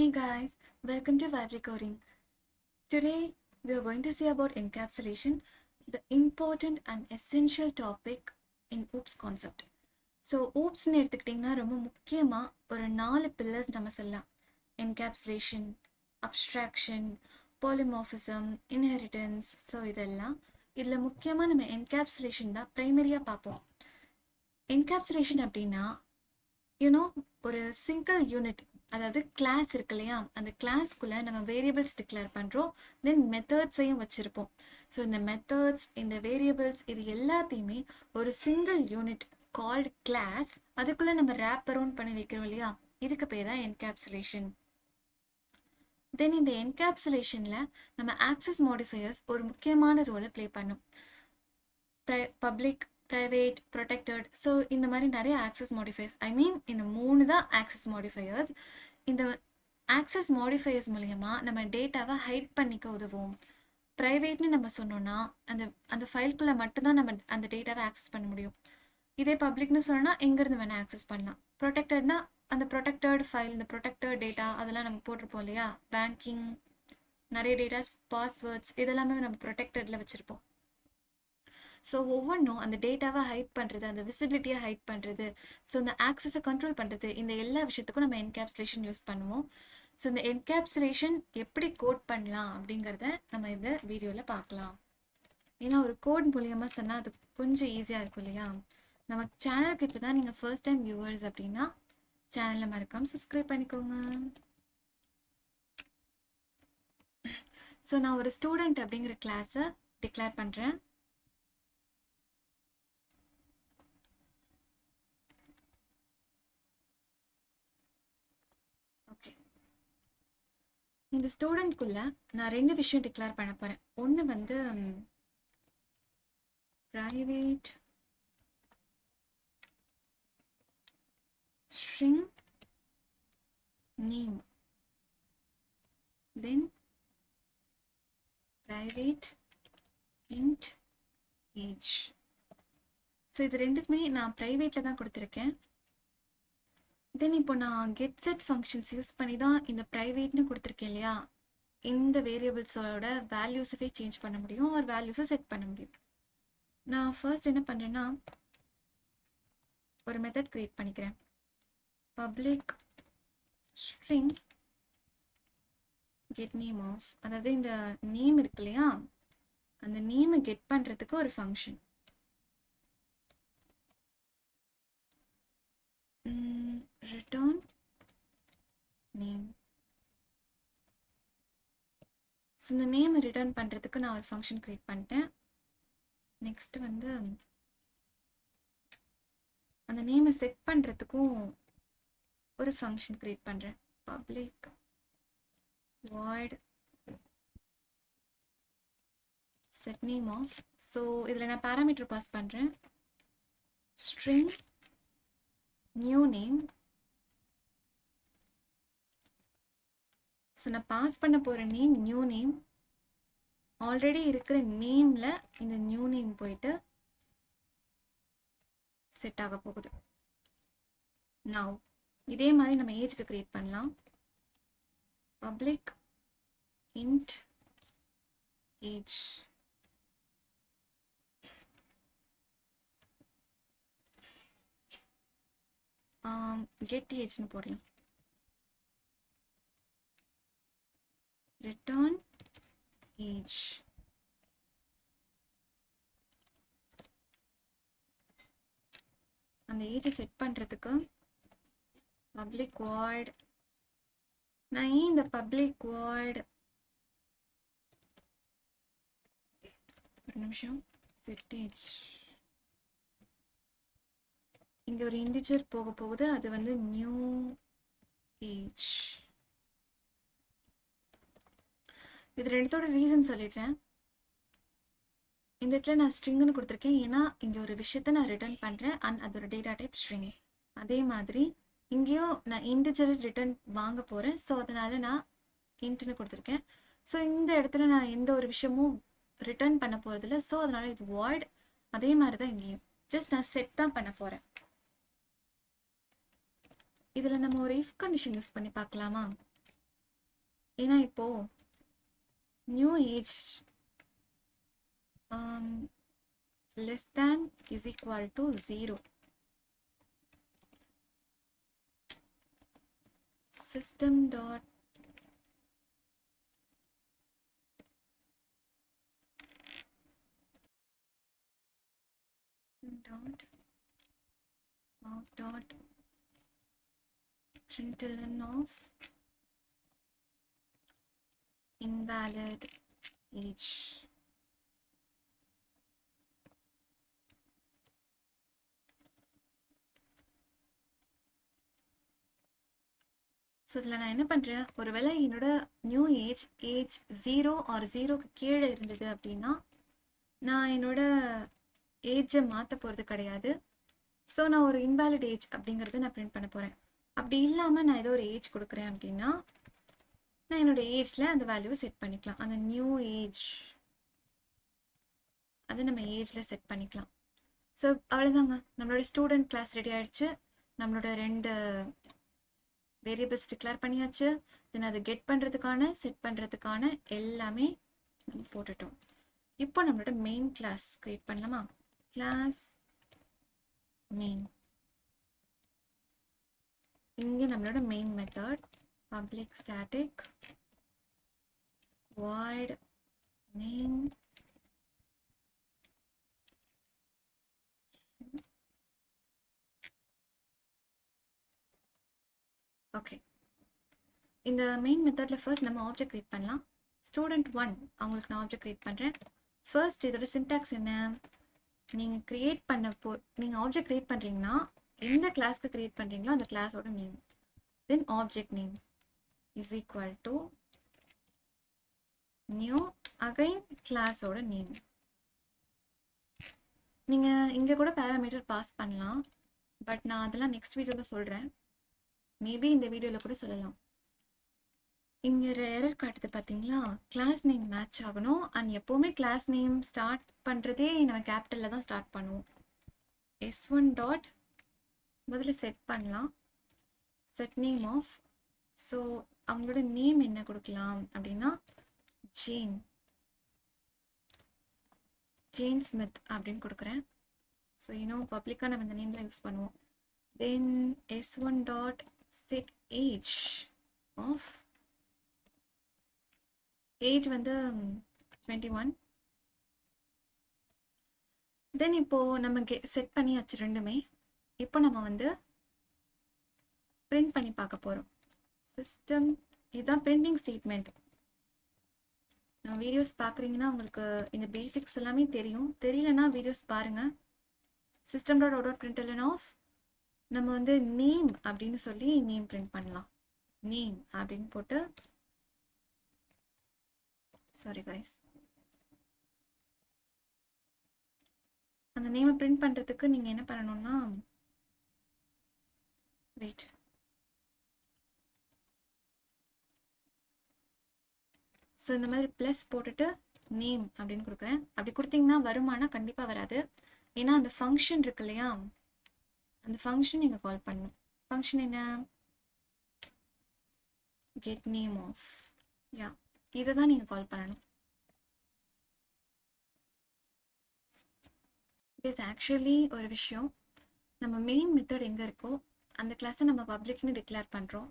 Hey guys, welcome to Lively Coding. Today we are going to see about encapsulation, the important and essential topic in OOPS concept. So ஓப்ஸ்ன்னு எடுத்துக்கிட்டிங்கன்னா ரொம்ப முக்கியமாக ஒரு 4 pillars நம்ம சொல்லலாம். Encapsulation, abstraction, polymorphism, inheritance. So இதெல்லாம் இதில் முக்கியமாக நம்ம என்கேப்சுலேஷன் தான் ப்ரைமரியாக பார்ப்போம். என்கேப்சுலேஷன் அப்படின்னா யூனோ ஒரு சிங்கிள் யூனிட், அதாவது கிளாஸ் இருக்கு இல்லையா, அந்த கிளாஸ்க்குள்ளே நம்ம வேரியபிள்ஸ் டிக்ளேர் பண்ணுறோம், தென் மெத்தட்ஸையும் வச்சுருப்போம். ஸோ இந்த மெத்தட்ஸ், இந்த வேரியபிள்ஸ், இது எல்லாத்தையுமே ஒரு சிங்கிள் யூனிட் கால்டு கிளாஸ், அதுக்குள்ளே நம்ம ரேப் அரவுண்ட் பண்ணி வைக்கிறோம் இல்லையா, இதுக்கு பேர் தான் என்கேப்சுலேஷன். தென் இந்த என்கேப்சுலேஷனில் நம்ம ஆக்சஸ் மாடிஃபையர்ஸ் ஒரு முக்கியமான ரோலை ப்ளே பண்ணும். Public, private, protected. ஸோ இந்த மாதிரி நிறைய ஆக்சஸ் மாடிஃபையர்ஸ், ஐ மீன் இந்த 3 தான் ஆக்சஸ் மாடிஃபையர்ஸ். இந்த ஆக்சஸ் மாடிஃபையர்ஸ் மூலயமா நம்ம டேட்டாவை ஹைட் பண்ணிக்க உதவும். ப்ரைவேட்னு நம்ம சொன்னோன்னா அந்த அந்த ஃபைல்குள்ளே மட்டும்தான் நம்ம அந்த டேட்டாவை ஆக்சஸ் பண்ண முடியும். இதே பப்ளிக்னு சொன்னோன்னா எங்கேருந்து வேணால் ஆக்சஸ் பண்ணலாம். ப்ரொடெக்டட்னா அந்த ப்ரொடெக்டட் ஃபைல், இந்த ப்ரொடெக்டட் டேட்டா அதெல்லாம் நம்ம போட்டிருப்போம் இல்லையா, பேங்கிங், நிறைய டேட்டாஸ், பாஸ்வேர்ட்ஸ், இதெல்லாமே நம்ம ப்ரொடெக்டடில் வச்சுருப்போம். ஸோ ஒவ்வொன்றும் அந்த டேட்டாவை ஹைட் பண்ணுறது, அந்த விசிபிலிட்டியை ஹைட் பண்ணுறது, ஸோ இந்த ஆக்சஸை கண்ட்ரோல் பண்ணுறது, இந்த எல்லா விஷயத்துக்கும் நம்ம என்கேப்சுலேஷன் யூஸ் பண்ணுவோம். ஸோ இந்த என்கேப்சுலேஷன் எப்படி கோட் பண்ணலாம் அப்படிங்கிறத நம்ம இந்த வீடியோவில் பார்க்கலாம். ஏன்னா ஒரு கோட் மூலியமாக சொன்னால் அது கொஞ்சம் ஈஸியாக இருக்கும் இல்லையா. நம்ம சேனலுக்கு இப்போ தான் நீங்கள் ஃபர்ஸ்ட் டைம் வியூவர்ஸ் அப்படின்னா சேனலை மறக்காமல் சப்ஸ்கிரைப் பண்ணிக்கோங்க. ஸோ நான் ஒரு ஸ்டூடெண்ட் அப்படிங்கிற கிளாஸை டிக்ளேர் பண்ணுறேன். ஓகே, இந்த ஸ்டூடெண்ட்குள்ள நான் 2 விஷயம் டிக்ளேர் பண்ண போகிறேன். ஒன்று வந்து private string name, then private int age. So இது ரெண்டுமே நான் ப்ரைவேட்டில் தான் கொடுத்துருக்கேன். தென் இப்போ நான் கெட் செட் ஃபங்க்ஷன்ஸ் யூஸ் பண்ணி தான் இந்த ப்ரைவேட்னு கொடுத்துருக்கேன் இல்லையா, இந்த வேரியபிள்ஸோட வேல்யூஸவே சேஞ்ச் பண்ண முடியும், ஒரு வேல்யூஸை செட் பண்ண முடியும். நான் ஃபர்ஸ்ட் என்ன பண்ணுறேன்னா ஒரு மெத்தட் க்ரியேட் பண்ணிக்கிறேன். Public string get name of, அதாவது இந்த நேம் இருக்கு இல்லையா, அந்த நேமை கெட் பண்ணுறதுக்கு ஒரு ஃபங்க்ஷன். Return name. ஸோ இந்த நேமை ரிட்டர்ன் பண்ணுறதுக்கு நான் ஒரு ஃபங்க்ஷன் க்ரியேட் பண்ணிட்டேன். நெக்ஸ்ட் வந்து அந்த நேமை செட் பண்ணுறதுக்கும் ஒரு ஃபங்க்ஷன் க்ரியேட் பண்ணுறேன். Public void set name of. So இதில் நான் பேராமீட்டர் பாஸ் பண்ணுறேன். string new name. ஸோ நான் பாஸ் பண்ண போகிற நேம் நியூ நேம். ஆல்ரெடி இருக்கிற நேமில் இந்த நியூ நேம் போயிட்டு செட் ஆக போகுது. நவ் இதே மாதிரி நம்ம ஏஜ்க்கு க்ரியேட் பண்ணலாம். Public int age. கெட் ஏஜ்னு போடலாம். Return age. அந்த ஏஜை செட் பண்ணுறதுக்கு பப்ளிக் void. நான் ஏன் இந்த பப்ளிக் void, ஒரு நிமிஷம், செட் ஏஜ், இங்கே ஒரு இன்டிஜர் போக போகுது, அது வந்து நியூ ஏஜ். இது ரெண்டுத்தோட ரீசன் சொல்லிடுறேன். இந்த இடத்துல நான் ஸ்ட்ரிங்னு கொடுத்துருக்கேன், ஏன்னா இங்கே ஒரு விஷயத்த நான் ரிட்டர்ன் பண்ணுறேன் அண்ட் அதோட டேட்டா டைப் ஸ்ட்ரிங். அதே மாதிரி இங்கேயும் நான் இன்டிஜர் ரிட்டர்ன் வாங்க போகிறேன், ஸோ அதனால் நான் இன்ட்னு கொடுத்துருக்கேன். ஸோ இந்த இடத்துல நான் எந்த ஒரு விஷயமும் ரிட்டர்ன் பண்ண போகிறதில்ல, ஸோ அதனால் இது void. அதே மாதிரி தான் இங்கேயும் ஜஸ்ட் நான் செட் தான் பண்ண போகிறேன். இதில் நம்ம ஒரு இஃப் கண்டிஷன் யூஸ் பண்ணி பார்க்கலாமா. ஏன்னா இப்போ new age less than is equal to 0. System dot out dot println of invalid age. So இதில் நான் என்ன பண்ணுறேன், ஒருவேளை என்னோட நியூ ஏஜ் 0 ஆர் 0க்கு கீழே இருந்தது அப்படின்னா நான் என்னோட ஏஜை மாற்ற போகிறது கிடையாது. ஸோ நான் ஒரு இன்வாலிட் ஏஜ் அப்படிங்கிறத நான் பிரிண்ட் பண்ண போகிறேன். அப்படி இல்லாமல் நான் ஏதோ ஒரு ஏஜ் கொடுக்குறேன் அப்படின்னா நான் என்னோட ஏஜில் அந்த வேல்யூவை செட் பண்ணிக்கலாம். அந்த நியூ ஏஜ் அதை நம்ம ஏஜில் செட் பண்ணிக்கலாம். ஸோ அவ்வளோதாங்க, நம்மளோட ஸ்டூடெண்ட் கிளாஸ் ரெடி ஆகிடுச்சு. நம்மளோட 2 வேரியபிள்ஸ் டிக்ளேர் பண்ணியாச்சு. தென் அதை கெட் பண்ணுறதுக்கான செட் பண்ணுறதுக்கான எல்லாமே நம்ம போட்டுட்டோம். இப்போ நம்மளோட மெயின் கிளாஸ் கிரியேட் பண்ணலாமா? கிளாஸ் மெயின், இங்கே நம்மளோட main method public static void main okay. இந்த மெயின் மெத்தடில் ஃபர்ஸ்ட் நம்ம ஆப்ஜெக்ட் கிரியேட் பண்ணலாம். ஸ்டூடெண்ட் 1 அவங்களுக்கு நான் ஆப்ஜெக்ட் கிரியேட் பண்ணுறேன். ஃபர்ஸ்ட் இதோட சின்டாக்ஸ் என்ன, நீங்கள் கிரியேட் நீங்கள் ஆப்ஜெக்ட் கிரியேட் பண்ணுறீங்கன்னா எந்த கிளாஸ்க்கு கிரியேட் பண்ணுறீங்களோ அந்த கிளாஸோட name, then object name is equal to new again கிளாஸோட நேம். நீங்கள் இங்கே கூட பேராமீட்டர் பாஸ் பண்ணலாம், பட் நான் அதெல்லாம் நெக்ஸ்ட் வீடியோவில் சொல்கிறேன். மேபி இந்த வீடியோவில் கூட சொல்லலாம். இங்கே எரர் காட்டுது பார்த்தீங்களா, கிளாஸ் நேம் மேட்ச் ஆகணும். அண்ட் எப்போவுமே கிளாஸ் நேம் ஸ்டார்ட் பண்ணுறதே நம்ம கேபிட்டலில் தான் ஸ்டார்ட் பண்ணுவோம். s1 டாட் முதல்ல செட் பண்ணலாம், செட் நேம் ஆஃப். ஸோ அவங்களோட நேம் என்ன கொடுக்கலாம் அப்படின்னா ஜேன் ஸ்மித் அப்படின்னு கொடுக்குறேன். ஸோ இன்னும் பப்ளிக்காக நம்ம இந்த நேம் தான் யூஸ் பண்ணுவோம். Then s1 dot set age of, age வந்து 21. தென் இப்போது நம்ம செட் பண்ணியாச்சு ரெண்டுமே. இப்போ நம்ம வந்து பிரிண்ட் பண்ணி பார்க்க போகிறோம். சிஸ்டம், இதுதான் பிரிண்டிங் ஸ்டேட்மெண்ட். நம்ம வீடியோஸ் பார்க்குறீங்கன்னா உங்களுக்கு இந்த பேசிக்ஸ் எல்லாமே தெரியும். தெரியலனா வீடியோஸ் பாருங்கள். System dot out dot println of நம்ம வந்து நேம் அப்படின்னு சொல்லி நேம் பிரிண்ட் பண்ணலாம். நேம் அப்படின்னு போட்டு, சாரி கைஸ், அந்த நேமை பிரிண்ட் பண்ணுறதுக்கு நீங்கள் என்ன பண்ணணும்னா, வெயிட், ஸோ இந்த மாதிரி ப்ளஸ் போட்டுட்டு நேம் அப்படின்னு கொடுக்குறேன். அப்படி கொடுத்தீங்கன்னா வருமானா கண்டிப்பாக வராது. ஏன்னா அந்த ஃபங்க்ஷன் இருக்கு இல்லையா, அந்த ஃபங்க்ஷன் நீங்கள் கால் பண்ணணும். ஃபங்க்ஷன் என்ன, கெட் நேம் ஆஃப், யா, இதை தான் நீங்கள் கால் பண்ணணும். இஸ் ஆக்சுவலி ஒரு விஷயம், நம்ம மெயின் மெத்தட் எங்கே இருக்கோ அந்த கிளாஸை நம்ம பப்ளிக்னு டிக்ளேர் பண்ணுறோம்.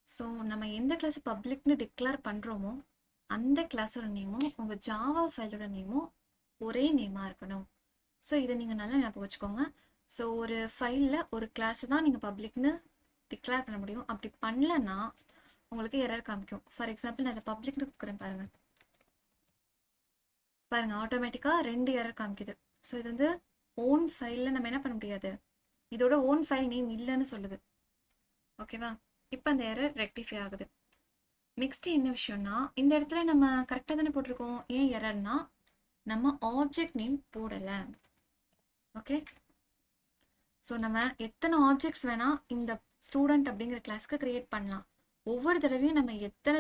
ஸோ நம்ம எந்த கிளாஸை பப்ளிக்னு டிக்ளேர் பண்ணுறோமோ அந்த கிளாஸோட நேமும் உங்கள் ஜாவா ஃபைலோட நேமும் ஒரே நேமாக இருக்கணும். ஸோ இதை நீங்கள் நல்லா ஞாபகம் வச்சுக்கோங்க. ஸோ ஒரு ஃபைலில் ஒரு கிளாஸை தான் நீங்கள் பப்ளிக்னு டிக்ளேர் பண்ண முடியும். அப்படி பண்ணலன்னா உங்களுக்கு எரர் காமிக்கும். ஃபார் எக்ஸாம்பிள் நான் இதை பப்ளிக்னு கொடுக்குறேன் பாருங்கள், ஆட்டோமேட்டிக்காக 2 எரர் காமிக்குது. ஸோ இது வந்து ஓன் ஃபைலில் நம்ம என்ன பண்ண முடியாது, இதோட ஓன் ஃபைல் நேம் இல்லைன்னு சொல்லுது. ஓகேவா, இப்போ அந்த எரர் ரெக்டிஃபை ஆகுது. நெக்ஸ்ட் என்ன விஷயம்னா, இந்த இடத்துல நம்ம கரெக்டாக தானே போட்டிருக்கோம். ஏன் எரர்னா நம்ம ஆப்ஜெக்ட் நேம் போடலை. ஓகே, ஸோ நம்ம எத்தனை ஆப்ஜெக்ட்ஸ் வேணால் இந்த ஸ்டூடெண்ட் அப்படிங்கிற கிளாஸ்க்கு க்ரியேட் பண்ணலாம். ஒவ்வொரு தடவையும் நம்ம எத்தனை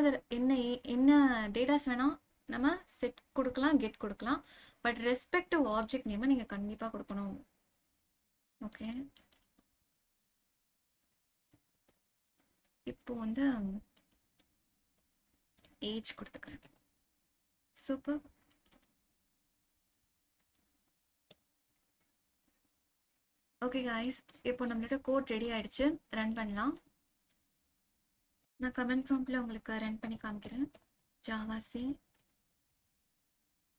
என்ன டேட்டாஸ் வேணால் நம்ம செட் கொடுக்கலாம், கெட் கொடுக்கலாம். பட் ரெஸ்பெக்டிவ் ஆப்ஜெக்ட் நேமை நீங்கள் கண்டிப்பாக கொடுக்கணும். ஓகே, இப்போ வந்து ஏஜ் கொடுத்துக்கிறேன். சூப்பர். ஓகே காய்ஸ், இப்போ நம்மளோட கோட் ரெடி ஆயிடுச்சு. ரன் பண்ணலாம். நான் கமெண்ட் ப்ராம்ப்டில் உங்களுக்கு ரன் பண்ணி காமிக்கிறேன். Java C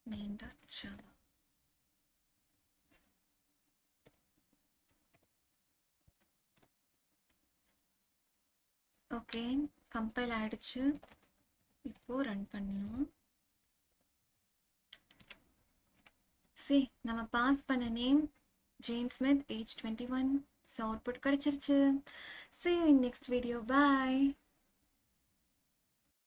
main.java. Okay, compile ஆயிடுச்சு. இப்போ ரன் பண்ணலாம். சி, நம்ம பாஸ் பண்ண name Jane Smith, age 21. So output கிடைச்சிருச்சு. See you in next video. Bye.